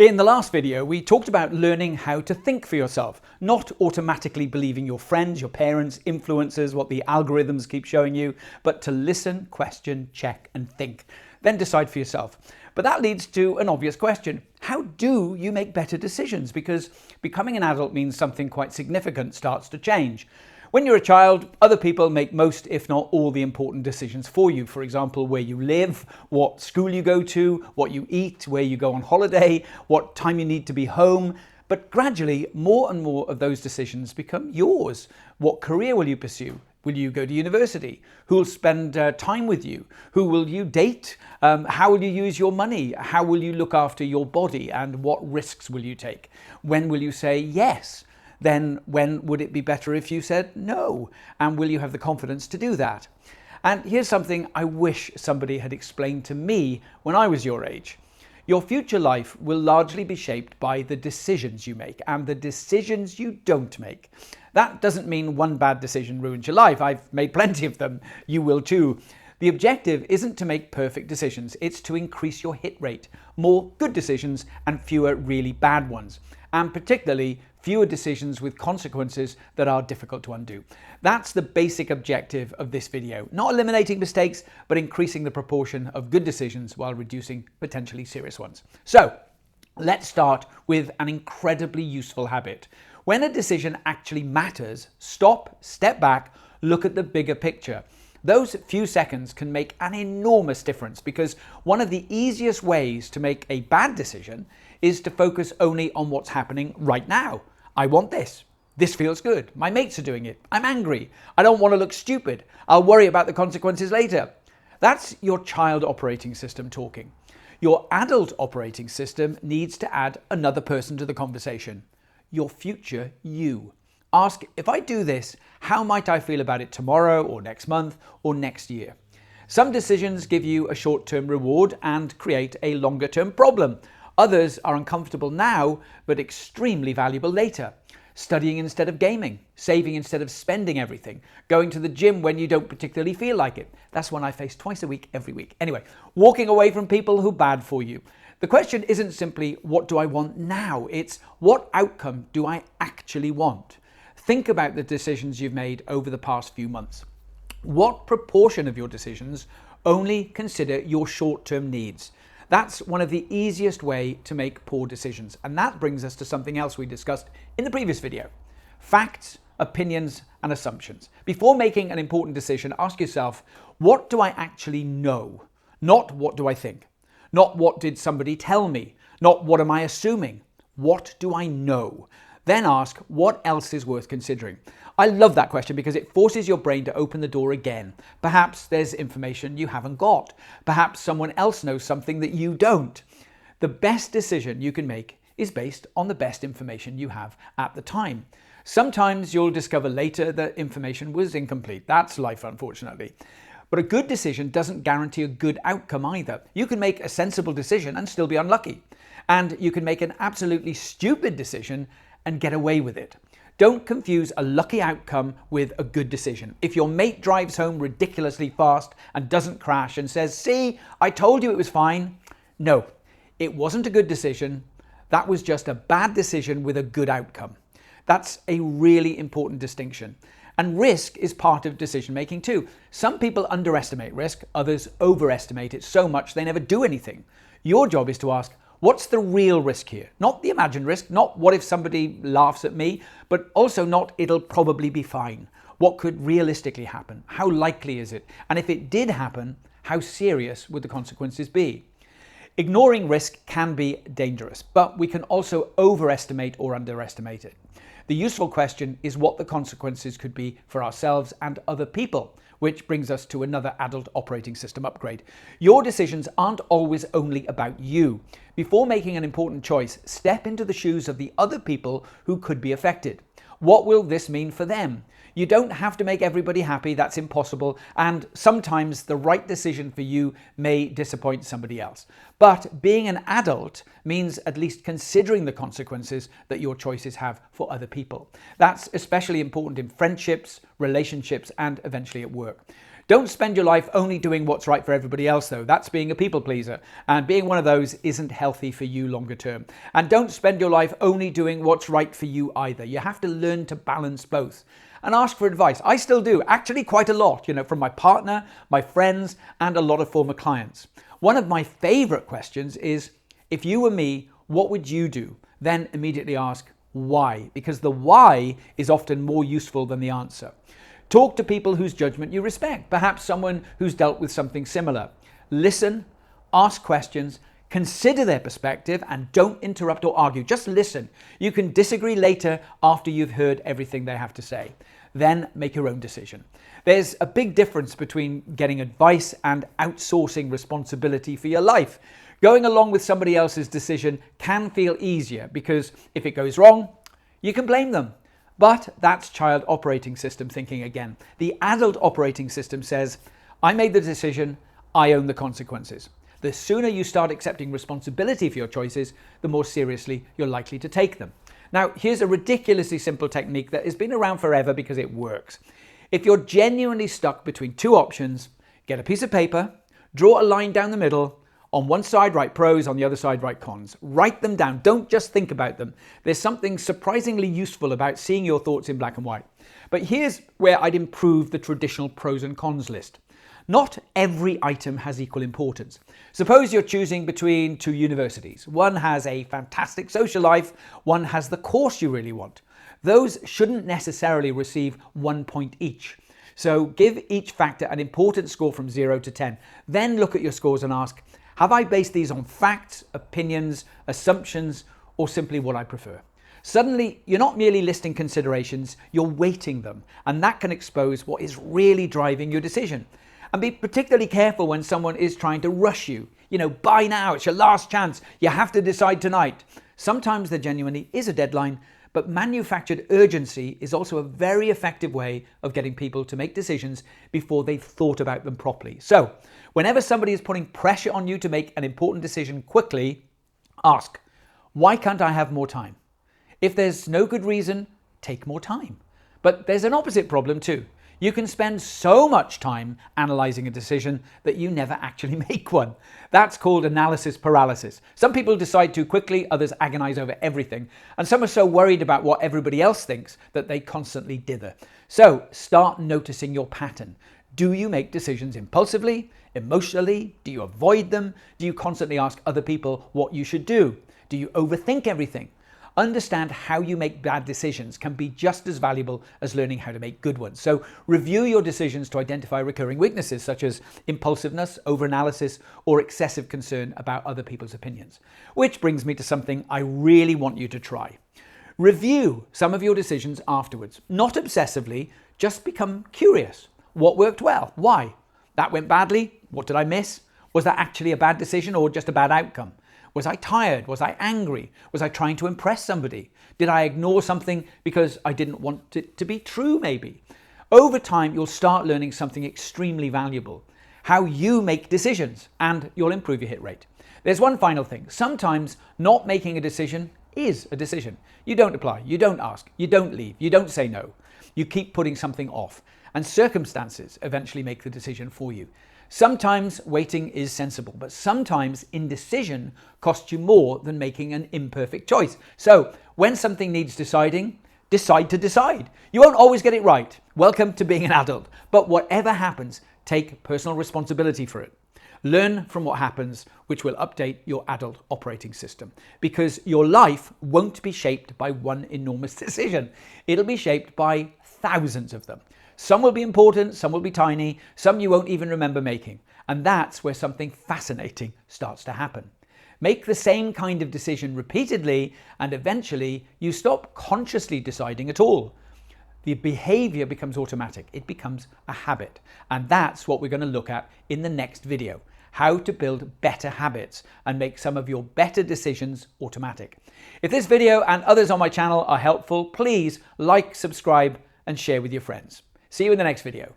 In the last video, we talked about learning how to think for yourself, not automatically believing your friends, your parents, influencers, what the algorithms keep showing you, but to listen, question, check, and think. Then decide for yourself. But that leads to an obvious question. How do you make better decisions? Because becoming an adult means something quite significant starts to change. When you're a child, other people make most, if not all, the important decisions for you. For example, where you live, what school you go to, what you eat, where you go on holiday, what time you need to be home. But gradually, more and more of those decisions become yours. What career will you pursue? Will you go to university? Who will spend time with you? Who will you date? How will you use your money? How will you look after your body? And what risks will you take? When will you say yes? Then when would it be better if you said no? And will you have the confidence to do that? And here's something I wish somebody had explained to me when I was your age. Your future life will largely be shaped by the decisions you make and the decisions you don't make. That doesn't mean one bad decision ruins your life. I've made plenty of them. You will too. The objective isn't to make perfect decisions. It's to increase your hit rate. More good decisions and fewer really bad ones. And particularly fewer decisions with consequences that are difficult to undo. That's the basic objective of this video. Not eliminating mistakes, but increasing the proportion of good decisions while reducing potentially serious ones. So let's start with an incredibly useful habit. When a decision actually matters, stop, step back, look at the bigger picture. Those few seconds can make an enormous difference because one of the easiest ways to make a bad decision is to focus only on what's happening right now. I want this. This feels good. My mates are doing it. I'm angry. I don't want to look stupid. I'll worry about the consequences later. That's your child operating system talking. Your adult operating system needs to add another person to the conversation. Your future you. Ask, if I do this, how might I feel about it tomorrow or next month or next year? Some decisions give you a short-term reward and create a longer-term problem. Others are uncomfortable now, but extremely valuable later. Studying instead of gaming, saving instead of spending everything, going to the gym when you don't particularly feel like it. That's one I face twice a week, every week. Anyway, walking away from people who are bad for you. The question isn't simply, what do I want now? It's, what outcome do I actually want? Think about the decisions you've made over the past few months. What proportion of your decisions only consider your short-term needs? That's one of the easiest way to make poor decisions. And that brings us to something else we discussed in the previous video. Facts, opinions, and assumptions. Before making an important decision, ask yourself, what do I actually know? Not what do I think? Not what did somebody tell me? Not what am I assuming? What do I know? Then ask, what else is worth considering? I love that question because it forces your brain to open the door again. Perhaps there's information you haven't got. Perhaps someone else knows something that you don't. The best decision you can make is based on the best information you have at the time. Sometimes you'll discover later that information was incomplete. That's life, unfortunately. But a good decision doesn't guarantee a good outcome either. You can make a sensible decision and still be unlucky. And you can make an absolutely stupid decision and get away with it. Don't confuse a lucky outcome with a good decision. If your mate drives home ridiculously fast and doesn't crash and says, "See, I told you it was fine." No, it wasn't a good decision. That was just a bad decision with a good outcome. That's a really important distinction. And risk is part of decision making too. Some people underestimate risk, others overestimate it so much they never do anything. Your job is to ask, what's the real risk here? Not the imagined risk, not what if somebody laughs at me, but also not it'll probably be fine. What could realistically happen? How likely is it? And if it did happen, how serious would the consequences be? Ignoring risk can be dangerous, but we can also overestimate or underestimate it. The useful question is what the consequences could be for ourselves and other people. Which brings us to another adult operating system upgrade. Your decisions aren't always only about you. Before making an important choice, step into the shoes of the other people who could be affected. What will this mean for them? You don't have to make everybody happy, that's impossible, and sometimes the right decision for you may disappoint somebody else. But being an adult means at least considering the consequences that your choices have for other people. That's especially important in friendships, relationships, and eventually at work. Don't spend your life only doing what's right for everybody else, though. That's being a people pleaser. And being one of those isn't healthy for you longer term. And don't spend your life only doing what's right for you either. You have to learn to balance both. And ask for advice. I still do, actually quite a lot, from my partner, my friends, and a lot of former clients. One of my favorite questions is, if you were me, what would you do? Then immediately ask why, because the why is often more useful than the answer. Talk to people whose judgment you respect, perhaps someone who's dealt with something similar. Listen, ask questions, consider their perspective, and don't interrupt or argue. Just listen. You can disagree later after you've heard everything they have to say. Then make your own decision. There's a big difference between getting advice and outsourcing responsibility for your life. Going along with somebody else's decision can feel easier because if it goes wrong, you can blame them. But that's child operating system thinking again. The adult operating system says, I made the decision, I own the consequences. The sooner you start accepting responsibility for your choices, the more seriously you're likely to take them. Now, here's a ridiculously simple technique that has been around forever because it works. If you're genuinely stuck between two options, get a piece of paper, draw a line down the middle. On one side, write pros, on the other side, write cons. Write them down. Don't just think about them. There's something surprisingly useful about seeing your thoughts in black and white. But here's where I'd improve the traditional pros and cons list. Not every item has equal importance. Suppose you're choosing between two universities. One has a fantastic social life, one has the course you really want. Those shouldn't necessarily receive 1 point each. So give each factor an important score from 0 to 10. Then look at your scores and ask, have I based these on facts, opinions, assumptions, or simply what I prefer? Suddenly, you're not merely listing considerations, you're weighting them, and that can expose what is really driving your decision. And be particularly careful when someone is trying to rush you. Buy now, it's your last chance, you have to decide tonight. Sometimes there genuinely is a deadline, but manufactured urgency is also a very effective way of getting people to make decisions before they've thought about them properly. So, whenever somebody is putting pressure on you to make an important decision quickly, ask, why can't I have more time? If there's no good reason, take more time. But there's an opposite problem too. You can spend so much time analyzing a decision that you never actually make one. That's called analysis paralysis. Some people decide too quickly, others agonize over everything, and some are so worried about what everybody else thinks that they constantly dither. So start noticing your pattern. Do you make decisions impulsively, emotionally? Do you avoid them? Do you constantly ask other people what you should do? Do you overthink everything? Understand how you make bad decisions can be just as valuable as learning how to make good ones. So review your decisions to identify recurring weaknesses such as impulsiveness, overanalysis, or excessive concern about other people's opinions. Which brings me to something I really want you to try. Review some of your decisions afterwards. Not obsessively, just become curious. What worked well? Why? That went badly? What did I miss? Was that actually a bad decision or just a bad outcome? Was I tired? Was I angry? Was I trying to impress somebody? Did I ignore something because I didn't want it to be true maybe? Over time, you'll start learning something extremely valuable. How you make decisions, and you'll improve your hit rate. There's one final thing. Sometimes not making a decision is a decision. You don't apply, you don't ask, you don't leave, you don't say no. You keep putting something off, and circumstances eventually make the decision for you. Sometimes waiting is sensible, but sometimes indecision costs you more than making an imperfect choice. So when something needs deciding, decide to decide. You won't always get it right. Welcome to being an adult. But whatever happens, take personal responsibility for it. Learn from what happens, which will update your adult operating system. Because your life won't be shaped by one enormous decision. It'll be shaped by thousands of them. Some will be important, some will be tiny, some you won't even remember making. And that's where something fascinating starts to happen. Make the same kind of decision repeatedly, and eventually you stop consciously deciding at all. The behavior becomes automatic. It becomes a habit. And that's what we're going to look at in the next video. How to build better habits and make some of your better decisions automatic. If this video and others on my channel are helpful, please like, subscribe, and share with your friends. See you in the next video.